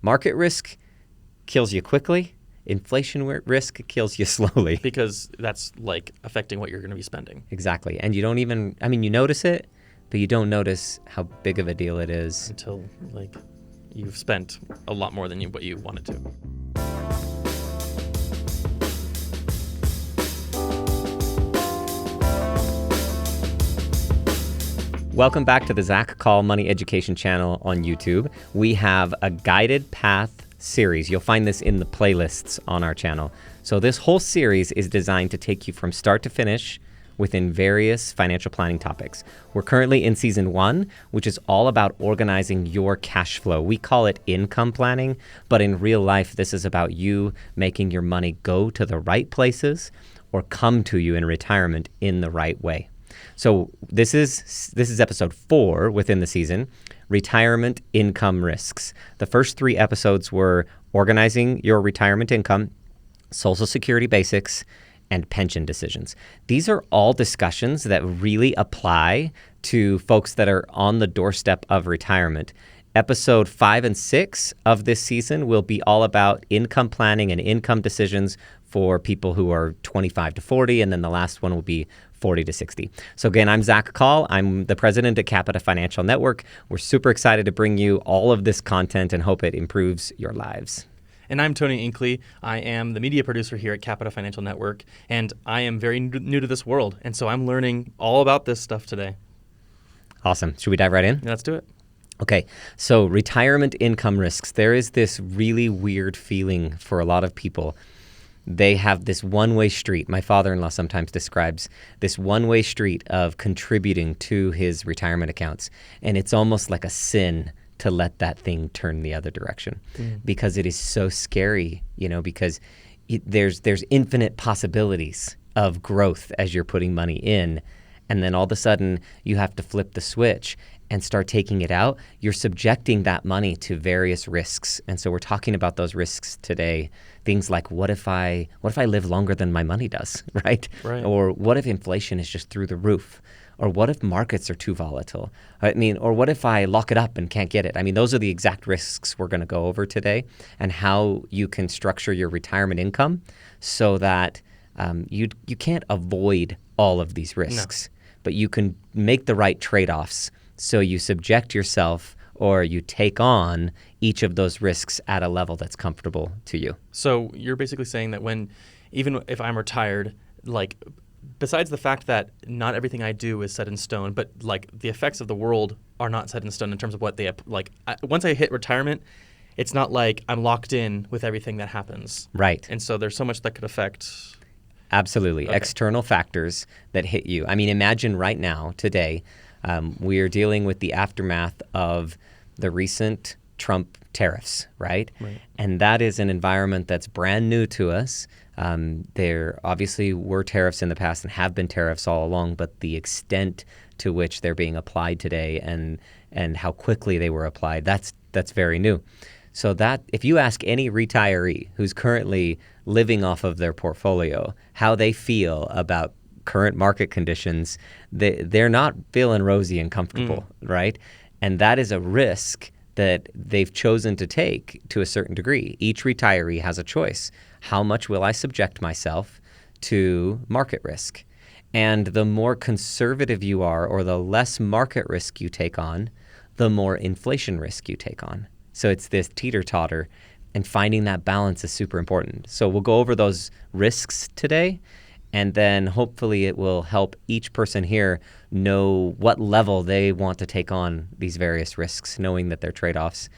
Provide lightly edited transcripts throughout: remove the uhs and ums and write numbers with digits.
Market risk kills you quickly. Inflation risk kills you slowly. Because that's like affecting what you're going to be spending. Exactly. And you don't even, you notice it, but you don't notice how big of a deal it is. Until like you've spent a lot more than what you wanted to. Welcome back to the Zacc Call Money Education channel on YouTube. We have a guided path series. You'll find this in the playlists on our channel. So this whole series is designed to take you from start to finish within various financial planning topics. We're currently in season 1, which is all about organizing your cash flow. We call it income planning, but in real life, this is about you making your money go to the right places or come to you in retirement in the right way. So this is episode 4 within the season, retirement income risks. The first 3 episodes were organizing your retirement income, Social Security basics, and pension decisions. These are all discussions that really apply to folks that are on the doorstep of retirement. Episode 5 and 6 of this season will be all about income planning and income decisions for people who are 25 to 40, and then the last one will be 40 to 60. So again, I'm Zacc Call. I'm the president at Capita Financial Network. We're super excited to bring you all of this content and hope it improves your lives. And I'm Tony Inkley. I am the media producer here at Capita Financial Network, and I am very new to this world, and so I'm learning all about this stuff today. Awesome. Should we dive right in? Let's do it. Okay, so retirement income risks. There is this really weird feeling for a lot of people. They have this one-way street. My father-in-law sometimes describes this one-way street of contributing to his retirement accounts. And it's almost like a sin to let that thing turn the other direction because it is so scary, because there's infinite possibilities of growth as you're putting money in. And then all of a sudden you have to flip the switch and start taking it out. You're subjecting that money to various risks. And so we're talking about those risks today. Things like, what if I live longer than my money does, right? Or what if inflation is just through the roof? Or what if markets are too volatile? Or what if I lock it up and can't get it? Those are the exact risks we're going to go over today, and how you can structure your retirement income so that you can't avoid all of these risks, but you can make the right trade-offs. So you subject yourself or you take on each of those risks at a level that's comfortable to you. So you're basically saying that even if I'm retired, besides the fact that not everything I do is set in stone, but the effects of the world are not set in stone in terms of what they once I hit retirement, it's not like I'm locked in with everything that happens. Right. And so there's so much that could affect. Absolutely. Okay. External factors that hit you. Imagine right now, today, we are dealing with the aftermath of the recent Trump tariffs, right? And that is an environment that's brand new to us. There obviously were tariffs in the past and have been tariffs all along, but the extent to which they're being applied today and how quickly they were applied, that's very new. So that if you ask any retiree who's currently living off of their portfolio how they feel about current market conditions, they're not feeling rosy and comfortable, right? And that is a risk that they've chosen to take to a certain degree. Each retiree has a choice. How much will I subject myself to market risk? And the more conservative you are, or the less market risk you take on, the more inflation risk you take on. So it's this teeter-totter, and finding that balance is super important. So we'll go over those risks today, and then hopefully it will help each person here know what level they want to take on these various risks, knowing that they're trade-offs.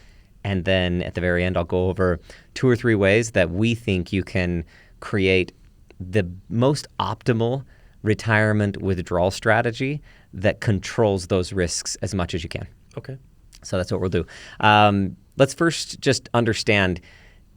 And then at the very end, I'll go over 2 or 3 ways that we think you can create the most optimal retirement withdrawal strategy that controls those risks as much as you can. Okay. So that's what we'll do. Let's first just understand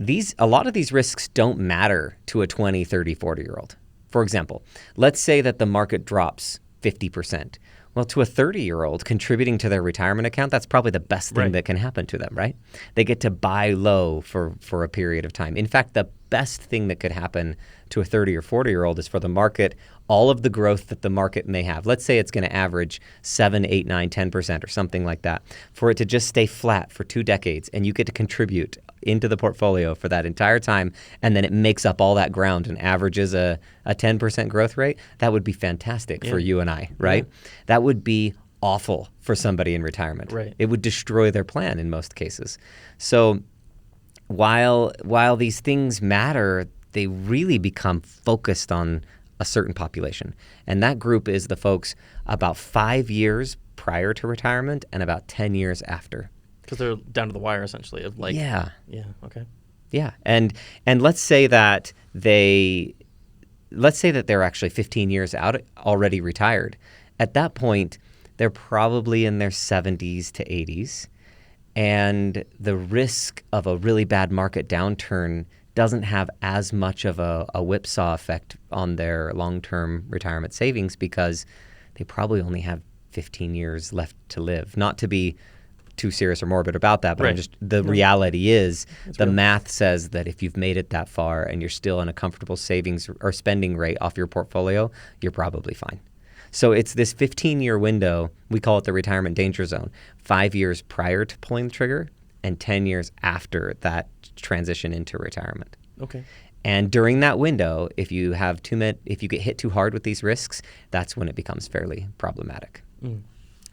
a lot of these risks don't matter to a 20, 30, 40-year-old. For example, let's say that the market drops 50%. Well, to a 30-year-old contributing to their retirement account, that's probably the best thing that can happen to them, right? They get to buy low for a period of time. In fact, best thing that could happen to a 30 or 40-year-old is for the market, all of the growth that the market may have. Let's say it's going to average 7, 8, 9, 10% or something like that. For it to just stay flat for 2 decades and you get to contribute into the portfolio for that entire time, and then it makes up all that ground and averages a 10% growth rate, that would be fantastic for you and I, right? Yeah. That would be awful for somebody in retirement. Right. It would destroy their plan in most cases. So while these things matter, they really become focused on a certain population. And that group is the folks about 5 years prior to retirement and about 10 years after. Because they're down to the wire, essentially. Of like, yeah. Okay. Yeah. And let's say that they're actually 15 years out, already retired. At that point, they're probably in their 70s to 80s. And the risk of a really bad market downturn doesn't have as much of a whipsaw effect on their long-term retirement savings because they probably only have 15 years left to live. Not to be too serious or morbid about that, but the reality is the math says that if you've made it that far and you're still in a comfortable savings or spending rate off your portfolio, you're probably fine. So it's this 15-year window, we call it the retirement danger zone, 5 years prior to pulling the trigger and 10 years after that transition into retirement. Okay. And during that window, if you get hit too hard with these risks, that's when it becomes fairly problematic. Mm.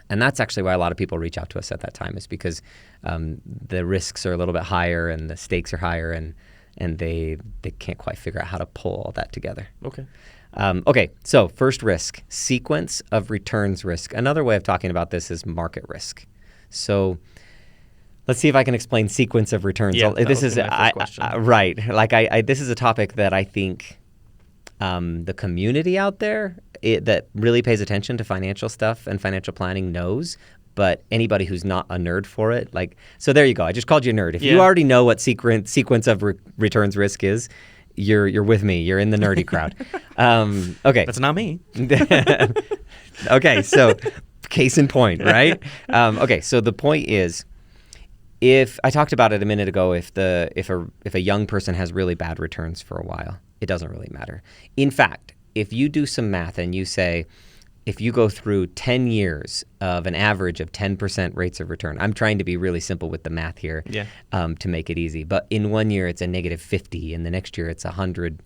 And that's actually why a lot of people reach out to us at that time, is because the risks are a little bit higher and the stakes are higher, and they can't quite figure out how to pull all that together. Okay. Okay, so first risk, sequence of returns risk. Another way of talking about this is market risk. So let's see if I can explain sequence of returns. Yeah, this is my first question. Right. Like this is a topic that I think the community out there that really pays attention to financial stuff and financial planning knows, but anybody who's not a nerd for it, so there you go. I just called you a nerd. If you already know what sequence of returns risk is, you're with me. You're in the nerdy crowd. Okay. That's not me. Okay, so case in point, right? Okay, so the point is, if I talked about it a minute ago, if a young person has really bad returns for a while, it doesn't really matter. In fact, if you do some math and you say, if you go through 10 years of an average of 10% rates of return, I'm trying to be really simple with the math here to make it easy. But in 1 year, it's a negative 50, and the next year, it's 100%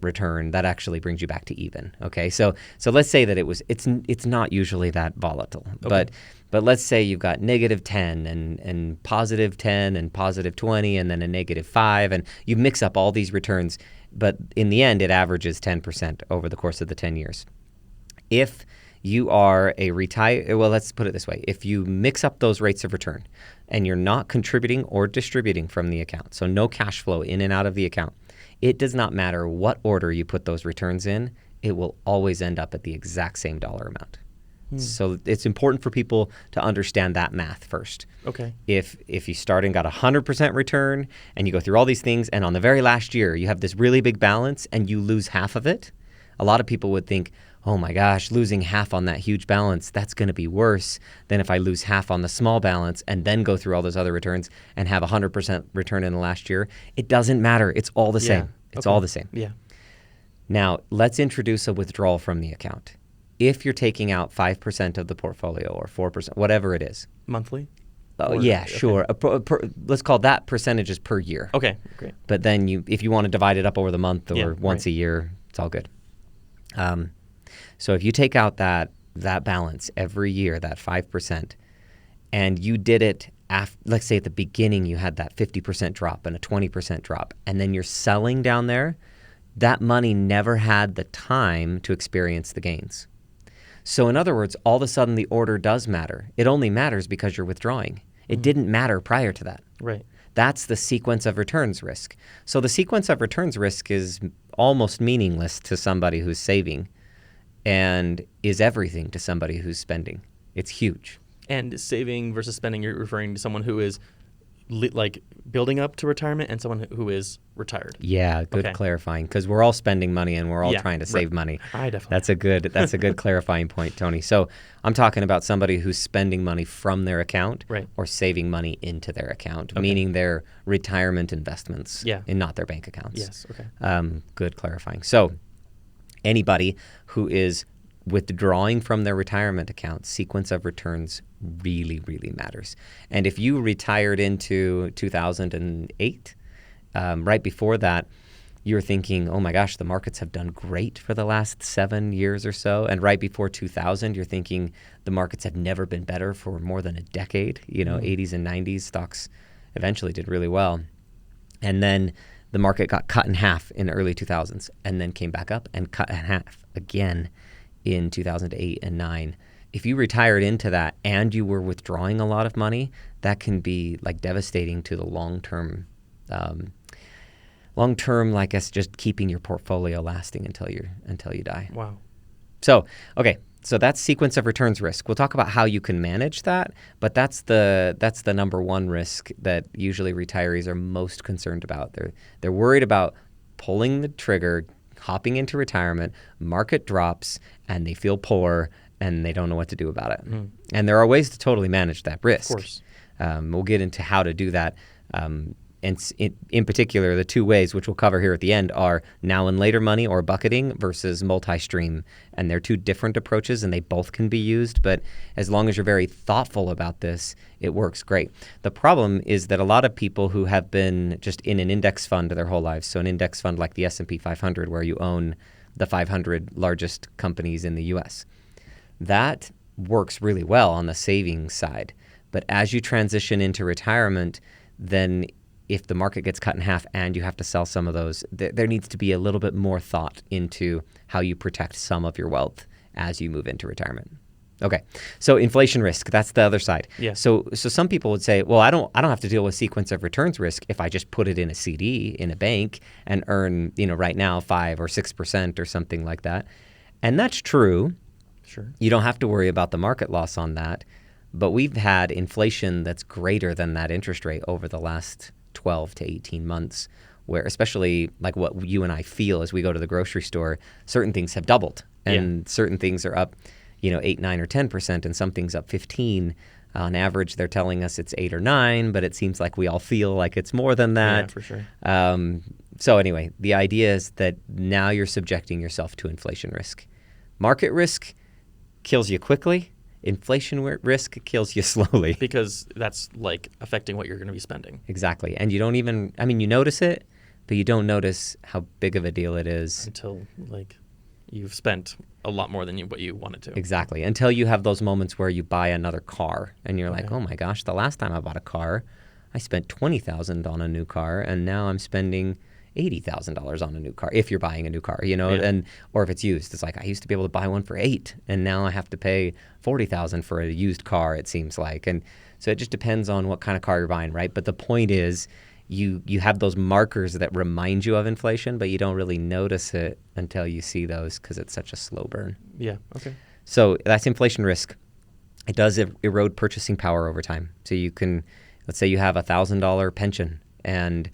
return. That actually brings you back to even. Okay, so let's say that it's not usually that volatile, but let's say you've got negative 10 and positive 10 and positive 20 and then a negative 5, and you mix up all these returns, but in the end, it averages 10% over the course of the 10 years. If you are let's put it this way. If you mix up those rates of return and you're not contributing or distributing from the account, so no cash flow in and out of the account, it does not matter what order you put those returns in, it will always end up at the exact same dollar amount. So it's important for people to understand that math first. Okay. If you start and got 100% return and you go through all these things and on the very last year you have this really big balance and you lose half of it, a lot of people would think, oh my gosh, losing half on that huge balance, that's going to be worse than if I lose half on the small balance and then go through all those other returns and have 100% return in the last year. It doesn't matter. It's all the same. It's all the same. Yeah. Now, let's introduce a withdrawal from the account. If you're taking out 5% of the portfolio or 4%, whatever it is. Monthly? Sure. Let's call that percentages per year. Okay, great. But then if you want to divide it up over the month or once a year, it's all good. So if you take out that balance every year, that 5%, and you did it, let's say at the beginning you had that 50% drop and a 20% drop, and then you're selling down there, that money never had the time to experience the gains. So in other words, all of a sudden the order does matter. It only matters because you're withdrawing. It didn't matter prior to that. Right. That's the sequence of returns risk. So the sequence of returns risk is almost meaningless to somebody who's saving and is everything to somebody who's spending. It's huge. And saving versus spending, you're referring to someone who is like building up to retirement and someone who is retired. Yeah, good clarifying, because we're all spending money and we're all trying to save money. I definitely. That's a good clarifying point, Tony. So I'm talking about somebody who's spending money from their account or saving money into their account, meaning their retirement investments and not their bank accounts. Yes, okay. Good clarifying. So anybody who is withdrawing from their retirement account, sequence of returns really, really matters. And if you retired into 2008, right before that, you're thinking, oh my gosh, the markets have done great for the last 7 years or so. And right before 2000, you're thinking the markets have never been better for more than a decade. 80s and 90s, stocks eventually did really well. And then the market got cut in half in the early 2000s and then came back up and cut in half again in 2008 and 9. If you retired into that and you were withdrawing a lot of money, that can be like devastating to the long-term, I guess, just keeping your portfolio lasting until you die. Wow. So that's sequence of returns risk. We'll talk about how you can manage that, but that's the number one risk that usually retirees are most concerned about. They're worried about pulling the trigger, hopping into retirement, market drops, and they feel poor and they don't know what to do about it. And there are ways to totally manage that risk. Of course. We'll get into how to do that. And in particular, the two ways, which we'll cover here at the end, are now and later money or bucketing versus multi-stream. And they're two different approaches, and they both can be used. But as long as you're very thoughtful about this, it works great. The problem is that a lot of people who have been just in an index fund their whole lives, so an index fund like the S&P 500, where you own the 500 largest companies in the U.S., that works really well on the savings side. But as you transition into retirement, then if the market gets cut in half and you have to sell some of those, there needs to be a little bit more thought into how you protect some of your wealth as you move into retirement. Okay, so inflation risk, that's the other side. Yeah. So some people would say, well, I don't have to deal with sequence of returns risk if I just put it in a CD in a bank and earn, right now 5 or 6% or something like that. And that's true. Sure. You don't have to worry about the market loss on that. But we've had inflation that's greater than that interest rate over the last 12 to 18 months, where especially like what you and I feel as we go to the grocery store, certain things have doubled and certain things are up, 8, 9, or 10%, and some things up 15. On average, they're telling us it's 8 or 9, but it seems like we all feel like it's more than that. Yeah, for sure. So anyway, the idea is that now you're subjecting yourself to inflation risk. Market risk kills you quickly. Inflation risk kills you slowly. Because that's like affecting what you're going to be spending. Exactly. And you don't even, you notice it, but you don't notice how big of a deal it is. Until like you've spent a lot more than what you wanted to. Exactly. Until you have those moments where you buy another car and you're like, oh my gosh, the last time I bought a car, I spent $20,000 on a new car and now I'm spending $80,000 on a new car, if you're buying a new car, and or if it's used. It's like I used to be able to buy one for $8,000 and now I have to pay $40,000 for a used car, it seems like. And so it just depends on what kind of car you're buying, right? But the point is you have those markers that remind you of inflation, but you don't really notice it until you see those because it's such a slow burn. Yeah, okay. So that's inflation risk. It does erode purchasing power over time. So you can, let's say you have a $1,000 pension and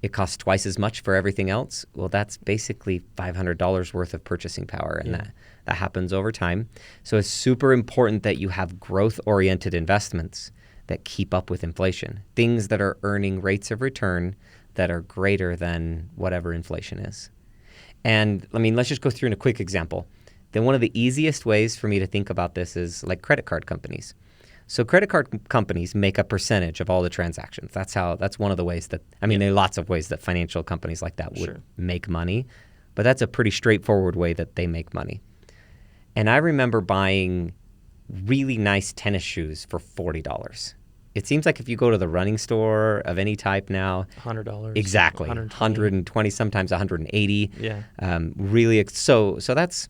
it costs twice as much for everything else. Well, that's basically $500 worth of purchasing power, and that happens over time. So it's super important that you have growth-oriented investments that keep up with inflation, things that are earning rates of return that are greater than whatever inflation is. And let's just go through in a quick example. Then one of the easiest ways for me to think about this is like credit card companies. So credit card companies make a percentage of all the transactions. That's one of the ways that, there are lots of ways that financial companies like that would make money, but that's a pretty straightforward way that they make money. And I remember buying really nice tennis shoes for $40. It seems like if you go to the running store of any type now, $100. Exactly. 120, sometimes 180. Yeah. So that's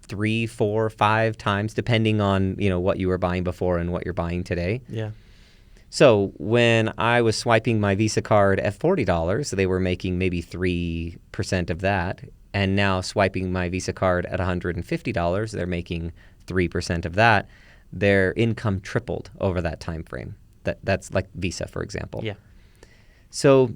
3, 4, 5 times, depending on what you were buying before and what you're buying today. Yeah. So when I was swiping my Visa card at $40, they were making maybe 3% of that. And now swiping my Visa card at $150, they're making 3% of that. Their income tripled over that time frame. That's like Visa, for example. Yeah. So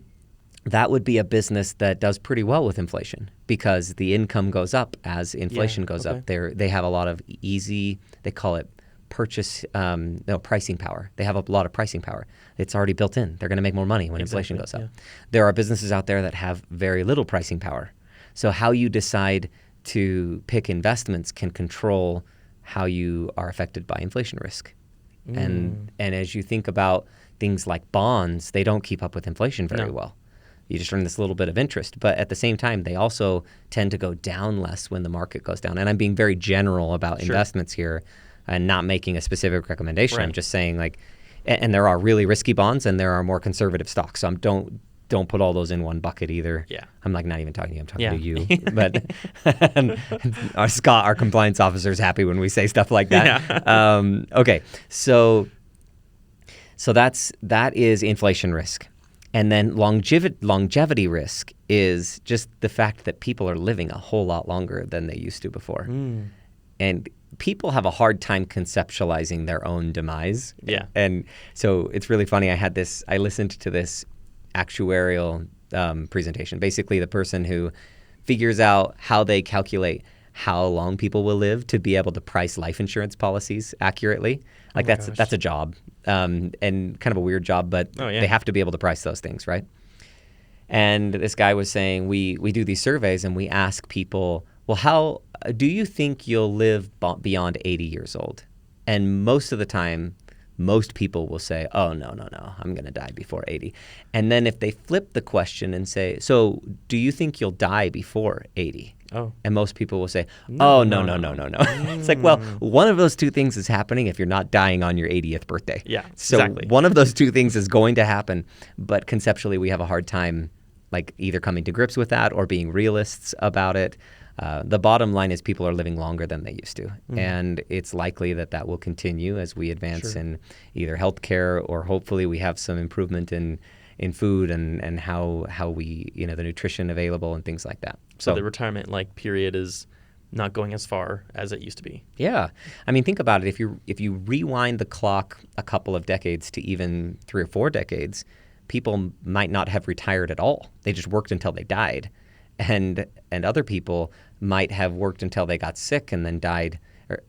that would be a business that does pretty well with inflation because the income goes up as inflation goes up. They have a lot of easy, they call it pricing power. They have a lot of pricing power. It's already built in. They're going to make more money when inflation goes up. Yeah. There are businesses out there that have very little pricing power. So how you decide to pick investments can control how you are affected by inflation risk. And as you think about things like bonds, they don't keep up with inflation very well. You just earn this little bit of interest. But at the same time, they also tend to go down less when the market goes down. And I'm being very general about investments here and not making a specific recommendation. I'm just saying, like, and there are really risky bonds and there are more conservative stocks. So don't put all those in one bucket either. Yeah. I'm like not even talking to you. I'm talking to you. But Scott, our compliance officer, is happy when we say stuff like that. Yeah. Okay. So that is inflation risk. And then longevity risk is just the fact that people are living a whole lot longer than they used to before. And people have a hard time conceptualizing their own demise. Yeah. And so it's really funny. I listened to this actuarial presentation. Basically, the person who figures out how they calculate how long people will live to be able to price life insurance policies accurately. Like that's a job, and kind of a weird job, but they have to be able to price those things, right? And this guy was saying, we do these surveys and we ask people, well, how do you think you'll live beyond 80 years old? And most of the time, most people will say, oh, no, I'm going to die before 80. And then if they flip the question and say, so do you think you'll die before 80? Oh. And most people will say, no. It's like, well, one of those two things is happening if you're not dying on your 80th birthday. Yeah, so exactly. One of those two things is going to happen. But conceptually, we have a hard time like either coming to grips with that or being realists about it. The bottom line is people are living longer than they used to. And it's likely that will continue as we advance in either healthcare or hopefully we have some improvement in food and how we, the nutrition available and things like that. So the retirement period is not going as far as it used to be. Yeah. I mean, think about it. If you rewind the clock a couple of decades to even 3 or 4 decades, people might not have retired at all. They just worked until they died. And other people might have worked until they got sick and then died,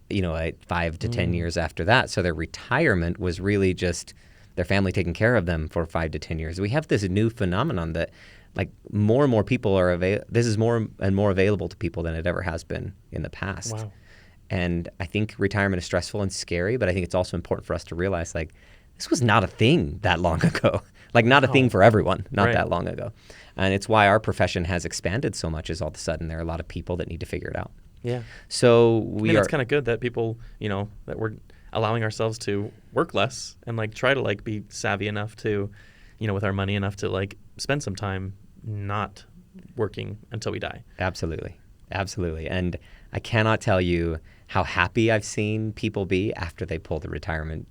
5 to 10 years after that. So their retirement was really just their family taking care of them for 5 to 10 years. We have this new phenomenon that more and more people are this is more and more available to people than it ever has been in the past. Wow. And I think retirement is stressful and scary, but I think it's also important for us to realize this was not a thing that long ago. Not a thing for everyone, not that long ago. And it's why our profession has expanded so much is all of a sudden there are a lot of people that need to figure it out. Yeah. So it's kind of good that people, that we're allowing ourselves to work less and try to be savvy enough to, with our money enough to spend some time not working until we die. Absolutely. Absolutely. And I cannot tell you how happy I've seen people be after they pull the retirement,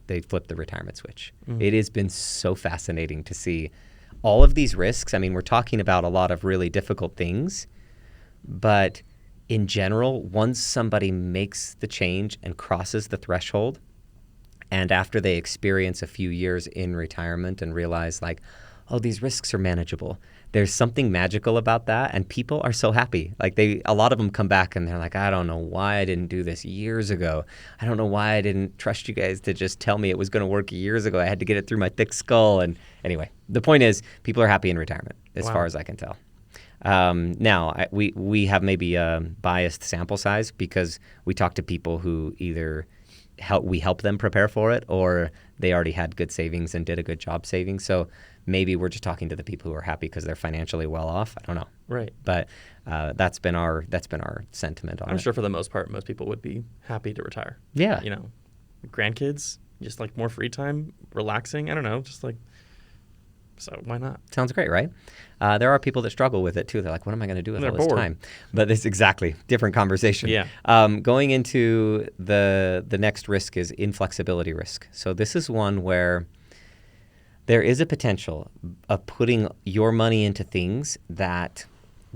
they flip the retirement switch. It has been so fascinating to see all of these risks. I mean, we're talking about a lot of really difficult things, but in general, once somebody makes the change and crosses the threshold, and after they experience a few years in retirement and realize these risks are manageable, there's something magical about that, and people are so happy. A lot of them come back and they're like, I don't know why I didn't do this years ago. I don't know why I didn't trust you guys to just tell me it was going to work years ago. I had to get it through my thick skull. And anyway, the point is people are happy in retirement as far as I can tell. Now, we have maybe a biased sample size because we talk to people who either we help them prepare for it or they already had good savings and did a good job saving. So maybe we're just talking to the people who are happy because they're financially well off. I don't know. Right. But that's been our sentiment on it. I'm sure for the most part, most people would be happy to retire. Yeah. Grandkids, just more free time, relaxing. I don't know, so why not? Sounds great, right? There are people that struggle with it too. They're like, what am I going to do with all this time? But it's exactly different conversation. Yeah. Going into the next risk is inflexibility risk. So this is one where there is a potential of putting your money into things that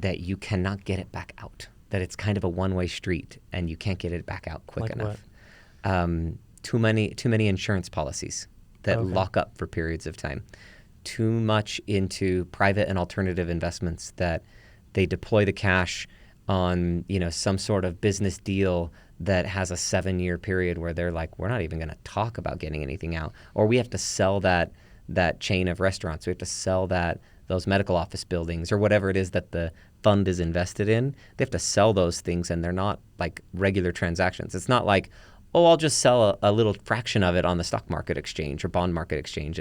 you cannot get it back out. That it's kind of a one-way street and you can't get it back out quick enough. Too many insurance policies that lock up for periods of time. too much into private and alternative investments, that they deploy the cash on, some sort of business deal that has a 7-year period where they're like, we're not even going to talk about getting anything out, or we have to sell that chain of restaurants, we have to sell those medical office buildings, or whatever it is that the fund is invested in. They have to sell those things, and they're not like regular transactions. It's not like, oh, I'll just sell a little fraction of it on the stock market exchange or bond market exchange.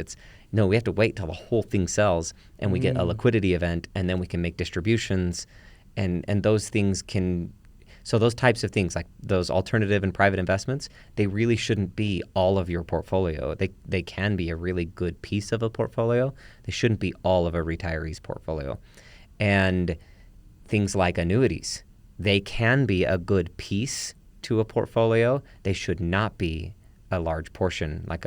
No, we have to wait till the whole thing sells and we get a liquidity event, and then we can make distributions, and those things can. So those types of things, like those alternative and private investments, they really shouldn't be all of your portfolio. They can be a really good piece of a portfolio. They shouldn't be all of a retiree's portfolio. And things like annuities, they can be a good piece to a portfolio. They should not be a large portion, like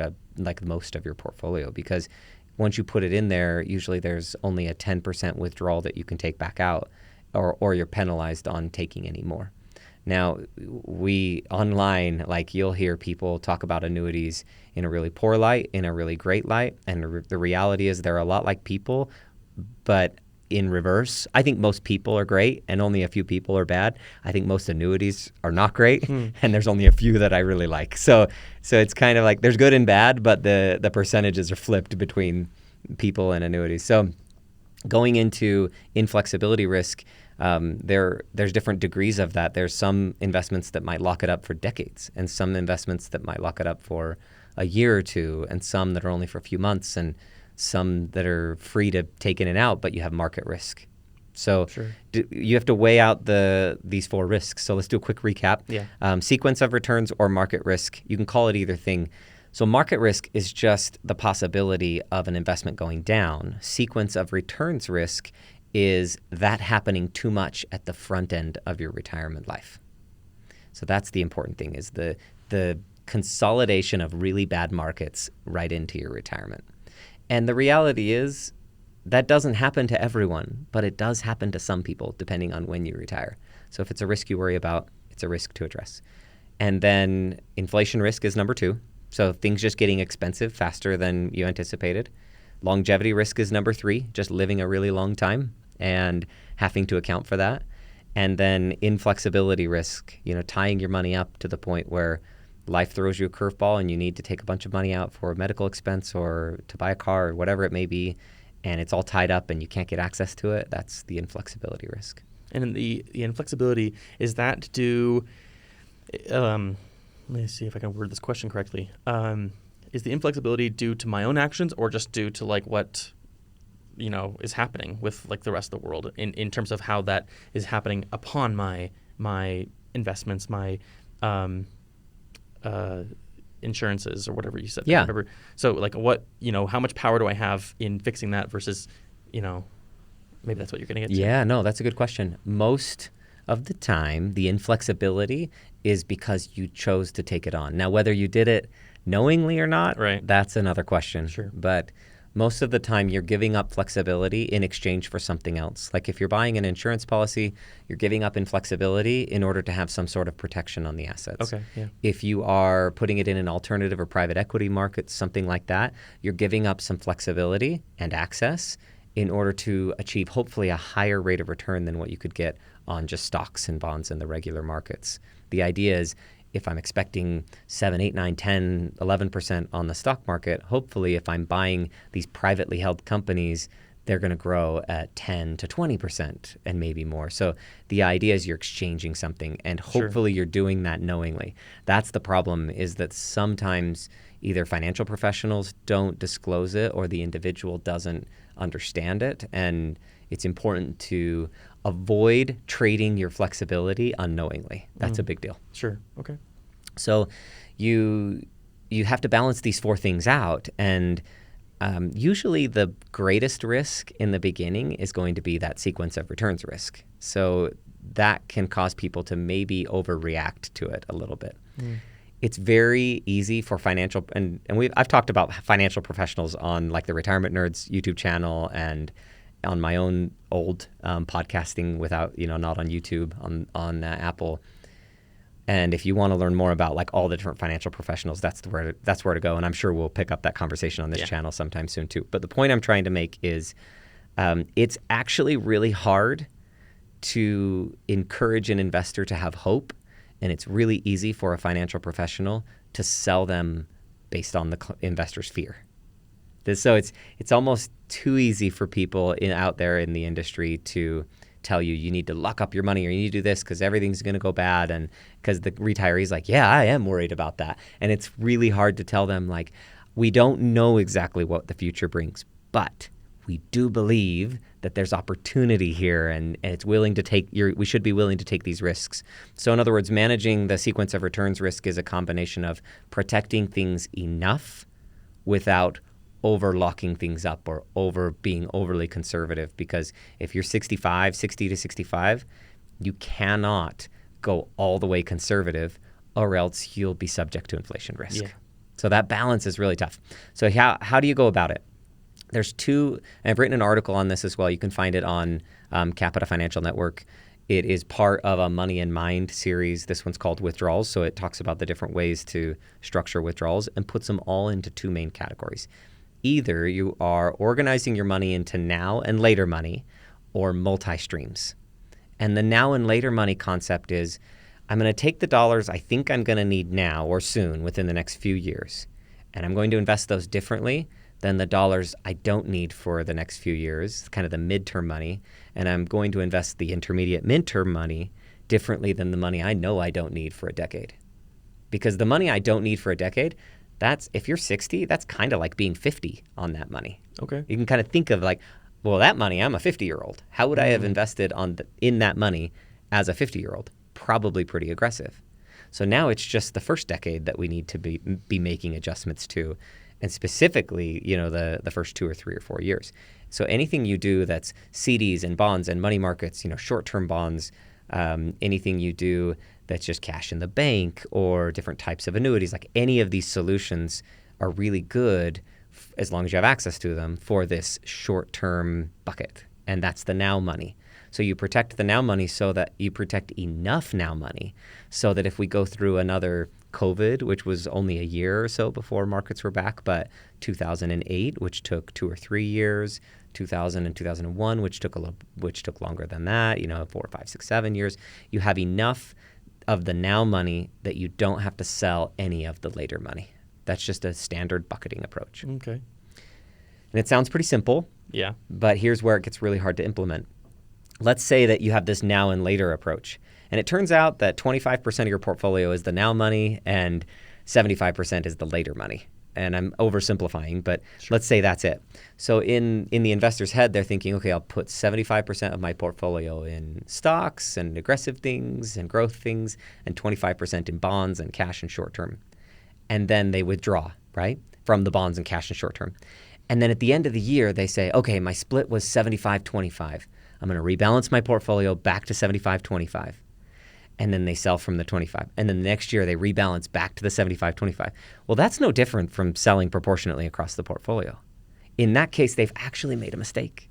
most of your portfolio, because once you put it in there, usually there's only a 10% withdrawal that you can take back out, or you're penalized on taking any more. Now, we online, you'll hear people talk about annuities in a really poor light, in a really great light, and the reality is they're a lot like people, but in reverse. I think most people are great and only a few people are bad. I think most annuities are not great, and there's only a few that I really like. So it's kind of like there's good and bad, but the percentages are flipped between people and annuities. So going into inflexibility risk, there's different degrees of that. There's some investments that might lock it up for decades, and some investments that might lock it up for a year or two, and some that are only for a few months, and some that are free to take in and out, but you have market risk. So you have to weigh out these 4 risks. So let's do a quick recap. Yeah. Sequence of returns or market risk. You can call it either thing. So market risk is just the possibility of an investment going down. Sequence of returns risk is that happening too much at the front end of your retirement life. So that's the important thing, is the consolidation of really bad markets right into your retirement. And the reality is that doesn't happen to everyone, but it does happen to some people depending on when you retire. So if it's a risk you worry about, it's a risk to address. And then inflation risk is number 2. So things just getting expensive faster than you anticipated. Longevity risk is number 3, just living a really long time and having to account for that. And then inflexibility risk, tying your money up to the point where life throws you a curveball and you need to take a bunch of money out for a medical expense or to buy a car or whatever it may be, and it's all tied up and you can't get access to it. That's the inflexibility risk. And in the inflexibility, is that due let me see if I can word this question correctly. Is the inflexibility due to my own actions, or just due to what is happening with the rest of the world in terms of how that is happening upon my investments, my insurances, or whatever you said? Yeah. Whatever. So what, how much power do I have in fixing that versus, maybe that's what you're going to get to. Yeah, no, that's a good question. Most of the time, the inflexibility is because you chose to take it on. Now, whether you did it knowingly or not, right, that's another question. Sure. But most of the time, you're giving up flexibility in exchange for something else. Like if you're buying an insurance policy, you're giving up inflexibility in order to have some sort of protection on the assets. Okay, yeah. If you are putting it in an alternative or private equity market, something like that, you're giving up some flexibility and access in order to achieve hopefully a higher rate of return than what you could get on just stocks and bonds in the regular markets. The idea is, if I'm expecting 7, 8, 9, 10, 11% on the stock market, hopefully if I'm buying these privately held companies, they're going to grow at 10 to 20% and maybe more. So the idea is you're exchanging something, and hopefully you're doing that knowingly. That's the problem, is that sometimes either financial professionals don't disclose it or the individual doesn't understand it. And it's important to avoid trading your flexibility unknowingly. That's a big deal. Sure. Okay. So you have to balance these 4 things out, and usually the greatest risk in the beginning is going to be that sequence of returns risk. So that can cause people to maybe overreact to it a little bit. It's very easy for financial, and I've talked about financial professionals on the Retirement Nerds YouTube channel and on my own old podcasting without, not on YouTube, on Apple. And if you want to learn more about like all the different financial professionals, that's where to go. And I'm sure we'll pick up that conversation on this channel sometime soon too. But the point I'm trying to make is it's actually really hard to encourage an investor to have hope. And it's really easy for a financial professional to sell them based on the investor's fear. So it's almost too easy for people out there in the industry to tell you need to lock up your money or you need to do this because everything's going to go bad, and because the retiree's like, yeah, I am worried about that. And it's really hard to tell them, like, we don't know exactly what the future brings, but we do believe that there's opportunity here, and it's willing to take we should be willing to take these risks. So in other words, managing the sequence of returns risk is a combination of protecting things enough without over-locking things up or being overly conservative. Because if you're 60 to 65, you cannot go all the way conservative or else you'll be subject to inflation risk. Yeah. So that balance is really tough. So how do you go about it? There's two, and I've written an article on this as well. You can find it on Capita Financial Network. It is part of a Money in Mind series. This one's called Withdrawals. So it talks about the different ways to structure withdrawals and puts them all into two main categories. Either you are organizing your money into now and later money or multi-streams. And the now and later money concept is, I'm going to take the dollars I think I'm going to need now or soon within the next few years, and I'm going to invest those differently than the dollars I don't need for the next few years, kind of the midterm money, and I'm going to invest the intermediate midterm money differently than the money I know I don't need for a decade. Because the money I don't need for a decade, if you're 60, that's kind of like being 50 on that money. Okay. You can kind of think of like, well, that money, I'm a 50-year-old. How would I have invested in that money as a 50-year-old? Probably pretty aggressive. So now it's just the first decade that we need to be making adjustments to, and specifically, the first 2 or 3 or 4 years. So anything you do that's CDs and bonds and money markets, short-term bonds, anything you do that's just cash in the bank or different types of annuities, like any of these solutions are really good as long as you have access to them for this short-term bucket. And that's the now money. So you protect the now money so that you protect enough now money so that if we go through another COVID, which was only a year or so before markets were back, but 2008, which took 2 or 3 years, 2000 and 2001, which took longer than that, 4, 5, 6, 7 years, you have enough of the now money that you don't have to sell any of the later money. That's just a standard bucketing approach. Okay. And it sounds pretty simple. Yeah. But here's where it gets really hard to implement. Let's say that you have this now and later approach. And it turns out that 25% of your portfolio is the now money and 75% is the later money. And I'm oversimplifying, but let's say that's it. So in the investor's head, they're thinking, okay, I'll put 75% of my portfolio in stocks and aggressive things and growth things, and 25% in bonds and cash and short term. And then they withdraw, right, from the bonds and cash and short term. And then at the end of the year, they say, okay, my split was 75-25. I'm going to rebalance my portfolio back to 75-25. And then they sell from the 25. And then the next year they rebalance back to the 75-25. Well, that's no different from selling proportionately across the portfolio. In that case, they've actually made a mistake.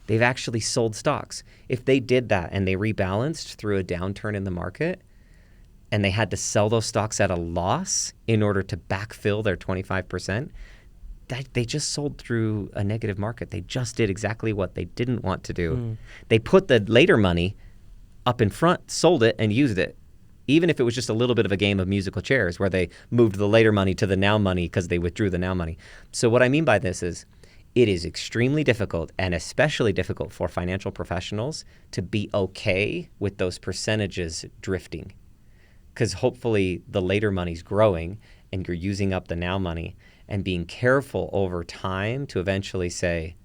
They've actually sold stocks. If they did that and they rebalanced through a downturn in the market and they had to sell those stocks at a loss in order to backfill their 25%, they just sold through a negative market. They just did exactly what they didn't want to do. They put the later money up in front, sold it, and used it, even if it was just a little bit of a game of musical chairs where they moved the later money to the now money because they withdrew the now money. So what I mean by this is it is extremely difficult, and especially difficult for financial professionals, to be okay with those percentages drifting, because hopefully the later money's growing and you're using up the now money, and being careful over time to eventually say,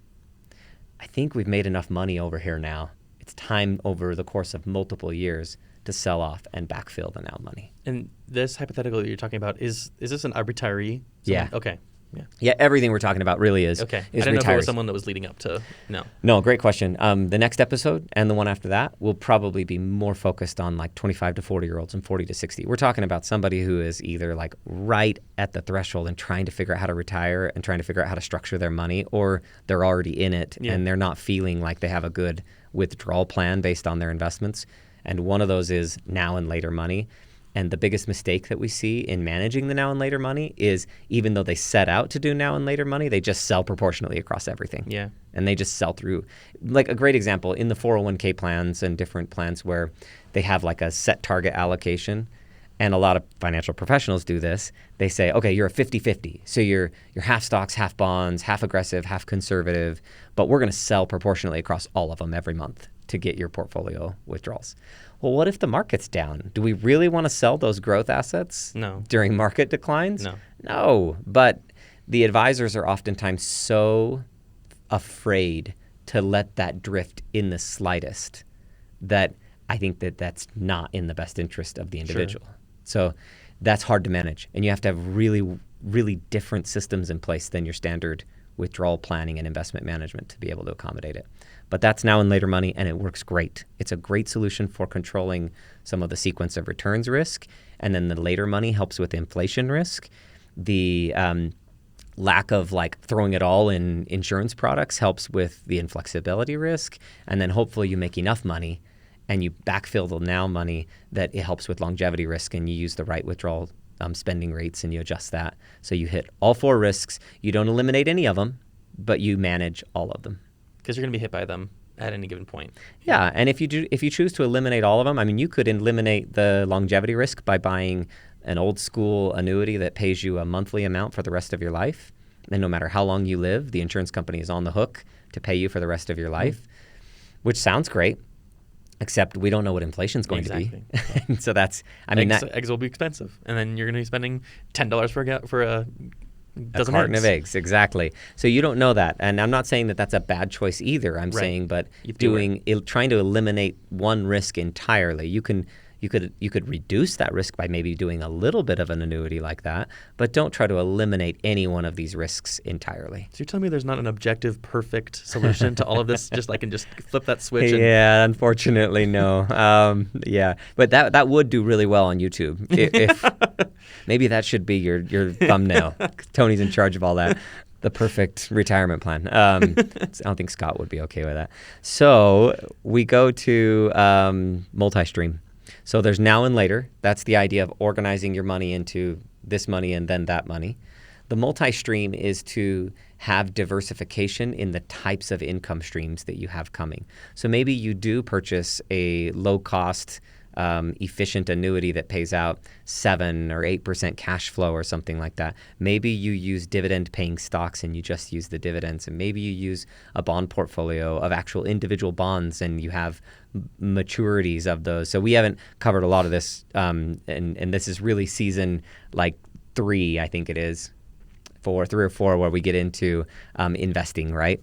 I think we've made enough money over here now. It's time over the course of multiple years to sell off and backfill the now money. And this hypothetical that you're talking about, is this a retiree? Yeah. Okay. Yeah, everything we're talking about really is okay. Is I didn't know if it was retirees. someone that was leading up to No, great question. The next episode and the one after that will probably be more focused on like 25 to 40-year-olds and 40 to 60. We're talking about somebody who is either like right at the threshold and trying to figure out how to retire and trying to figure out how to structure their money, or they're already in it and they're not feeling like they have a good withdrawal plan based on their investments. And one of those is now and later money. And the biggest mistake that we see in managing the now and later money is even though they set out to do now and later money, they just sell proportionately across everything. Yeah. And they just sell through. Like a great example in the 401k plans and different plans where they have like a set target allocation. And a lot of financial professionals do this. They say, okay, you're a 50-50. So you're half stocks, half bonds, half aggressive, half conservative, but we're going to sell proportionally across all of them every month to get your portfolio withdrawals. Well, what if the market's down? Do we really want to sell those growth assets during market declines? No. But the advisors are oftentimes so afraid to let that drift in the slightest that I think that that's not in the best interest of the individual. Sure. So that's hard to manage. And you have to have really, really different systems in place than your standard withdrawal planning and investment management to be able to accommodate it. But that's now and later money, and it works great. It's a great solution for controlling some of the sequence of returns risk. And then the later money helps with inflation risk. The lack of like throwing it all in insurance products helps with the inflexibility risk. And then hopefully you make enough money and you backfill the now money that it helps with longevity risk, and you use the right withdrawal spending rates and you adjust that. So you hit all four risks. You don't eliminate any of them, but you manage all of them. Because you're going to be hit by them at any given point. Yeah, and if you choose to eliminate all of them, I mean, you could eliminate the longevity risk by buying an old school annuity that pays you a monthly amount for the rest of your life. And no matter how long you live, the insurance company is on the hook to pay you for the rest of your life, which sounds great. Except we don't know what inflation is going to be. So that's, eggs will be expensive. And then you're going to be spending $10 for a dozen carton eggs. of eggs, exactly. So you don't know that. And I'm not saying that that's a bad choice either. I'm saying, but trying to eliminate one risk entirely, you could reduce that risk by maybe doing a little bit of an annuity like that, but don't try to eliminate any one of these risks entirely. So you're telling me there's not an objective, perfect solution to all of this? Just I can just flip that switch? Yeah, unfortunately, no. Yeah, but that would do really well on YouTube. If maybe that should be your thumbnail. Tony's in charge of all that. The perfect retirement plan. I don't think Scott would be okay with that. So we go to multi-stream. So there's now and later. That's the idea of organizing your money into this money and then that money. The multi-stream is to have diversification in the types of income streams that you have coming. So maybe you do purchase a low-cost, efficient annuity that pays out 7 or 8% cash flow or something like that. Maybe you use dividend-paying stocks and you just use the dividends. And maybe you use a bond portfolio of actual individual bonds and you have maturities of those. So we haven't covered a lot of this, and this is really season like 3, I think it is, 3 or 4, where we get into investing, right?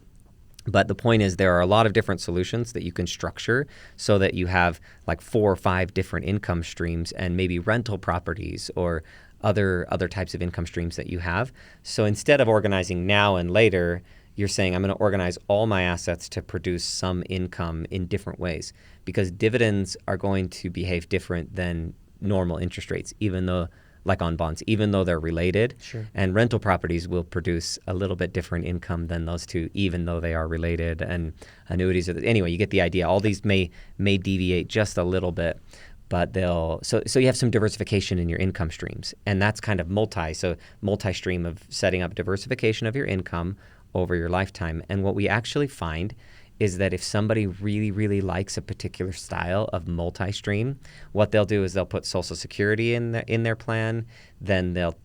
But the point is there are a lot of different solutions that you can structure so that you have like 4 or 5 different income streams and maybe rental properties or other types of income streams that you have. So instead of organizing now and later, you're saying I'm going to organize all my assets to produce some income in different ways, because dividends are going to behave different than normal interest rates, even though like on bonds, even though they're related. Sure. And rental properties will produce a little bit different income than those two, even though they are related. And annuities anyway, you get the idea. All these may deviate just a little bit, but so you have some diversification in your income streams. And that's kind of multi-stream of setting up diversification of your income over your lifetime. And what we actually find is that if somebody really, really likes a particular style of multi-stream, what they'll do is they'll put Social Security in their plan, then they'll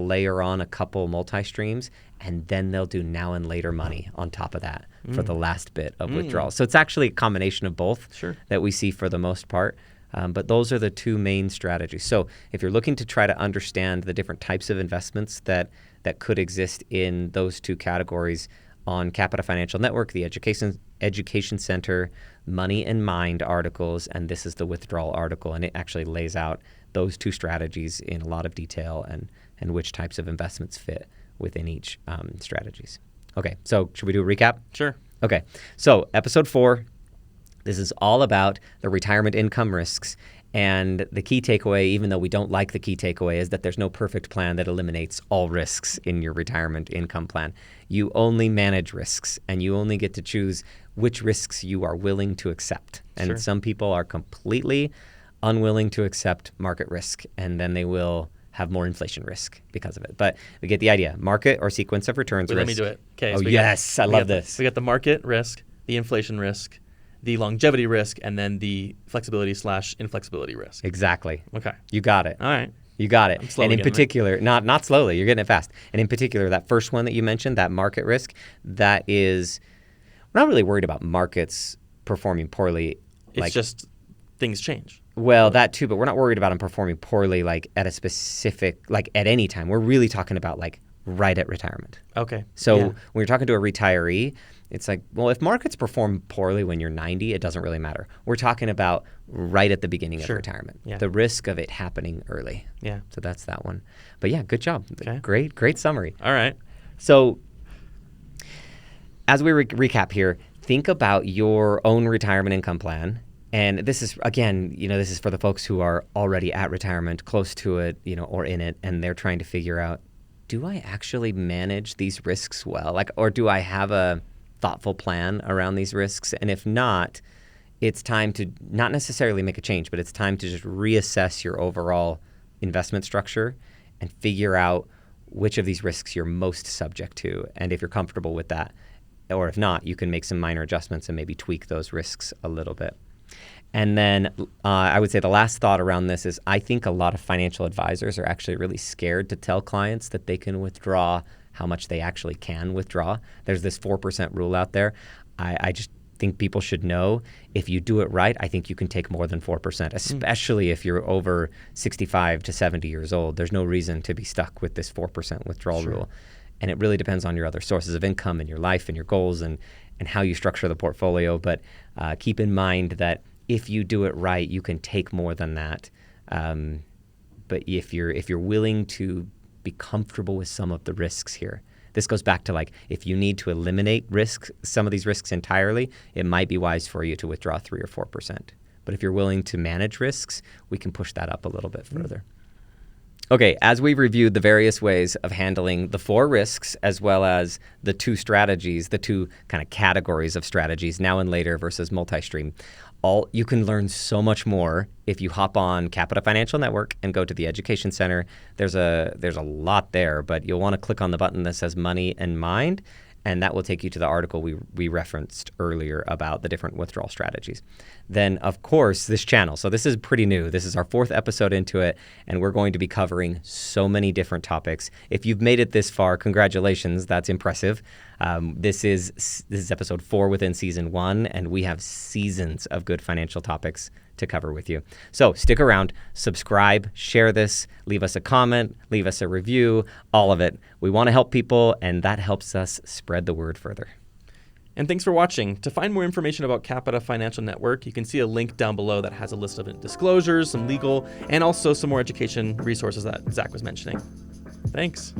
layer on a couple multi-streams, and then they'll do now and later money on top of that for the last bit of withdrawal. So it's actually a combination of both that we see for the most part. But those are the 2 main strategies. So if you're looking to try to understand the different types of investments that could exist in those 2 categories, on Capita Financial Network, the Education Center, Money and Mind articles, and this is the withdrawal article, and it actually lays out those 2 strategies in a lot of detail and which types of investments fit within each strategies. Okay, so should we do a recap? Sure. Okay, so episode 4, this is all about the retirement income risks. And the key takeaway, even though we don't like the key takeaway, is that there's no perfect plan that eliminates all risks in your retirement income plan. You only manage risks, and you only get to choose which risks you are willing to accept. And some people are completely unwilling to accept market risk, and then they will have more inflation risk because of it. But we get the idea. Market or sequence of returns risk. Let me do it. Okay. Oh, yes. I love this. We got the market risk, the inflation risk, the longevity risk, and then the flexibility/inflexibility risk. Exactly. Okay. You got it. All right. You got it. slowly And in getting there. particular, not slowly, you're getting it fast. And in particular, that first one that you mentioned, that market risk, that is, we're not really worried about markets performing poorly. It's just things change. Well, that too, but we're not worried about them performing poorly like at a specific, like at any time. We're really talking about like right at retirement. Okay. So Yeah. when you're talking to a retiree, it's like, well, if markets perform poorly when you're 90, it doesn't really matter. We're talking about right at the beginning of Sure. retirement, Yeah. the risk of it happening early. Yeah. So that's that one. But yeah, good job. Okay. Great summary. All right. So as we recap here, think about your own retirement income plan. And this is, again, this is for the folks who are already at retirement, close to it, or in it, and they're trying to figure out, do I actually manage these risks well? Or do I have a thoughtful plan around these risks? And if not, it's time to not necessarily make a change, but it's time to just reassess your overall investment structure and figure out which of these risks you're most subject to. And if you're comfortable with that, or if not, you can make some minor adjustments and maybe tweak those risks a little bit. And then I would say the last thought around this is I think a lot of financial advisors are actually really scared to tell clients that they can withdraw how much they actually can withdraw. There's this 4% rule out there. I just think people should know if you do it right, I think you can take more than 4%, especially if you're over 65 to 70 years old. There's no reason to be stuck with this 4% withdrawal rule. And it really depends on your other sources of income and your life and your goals and how you structure the portfolio. But keep in mind that if you do it right, you can take more than that. But if you're willing to be comfortable with some of the risks here, this goes back to like if you need to eliminate some of these risks entirely, it might be wise for you to withdraw 3 or 4%. But if you're willing to manage risks, we can push that up a little bit further. Okay, as we've reviewed the various ways of handling the 4 risks as well as the 2 strategies, the 2 kind of categories of strategies, now and later versus multi-stream, you can learn so much more if you hop on Capita Financial Network and go to the Education Center. There's a lot there, but you'll want to click on the button that says Money and Mind, and that will take you to the article we referenced earlier about the different withdrawal strategies. Then, of course, this channel. So this is pretty new. This is our 4th episode into it, and we're going to be covering so many different topics. If you've made it this far, congratulations. That's impressive. This is episode 4 within season 1, and we have seasons of good financial topics to cover with you. So stick around, subscribe, share this, leave us a comment, leave us a review, all of it. We want to help people, and that helps us spread the word further. And thanks for watching. To find more information about Capita Financial Network, you can see a link down below that has a list of disclosures, some legal, and also some more education resources that Zacc was mentioning. Thanks.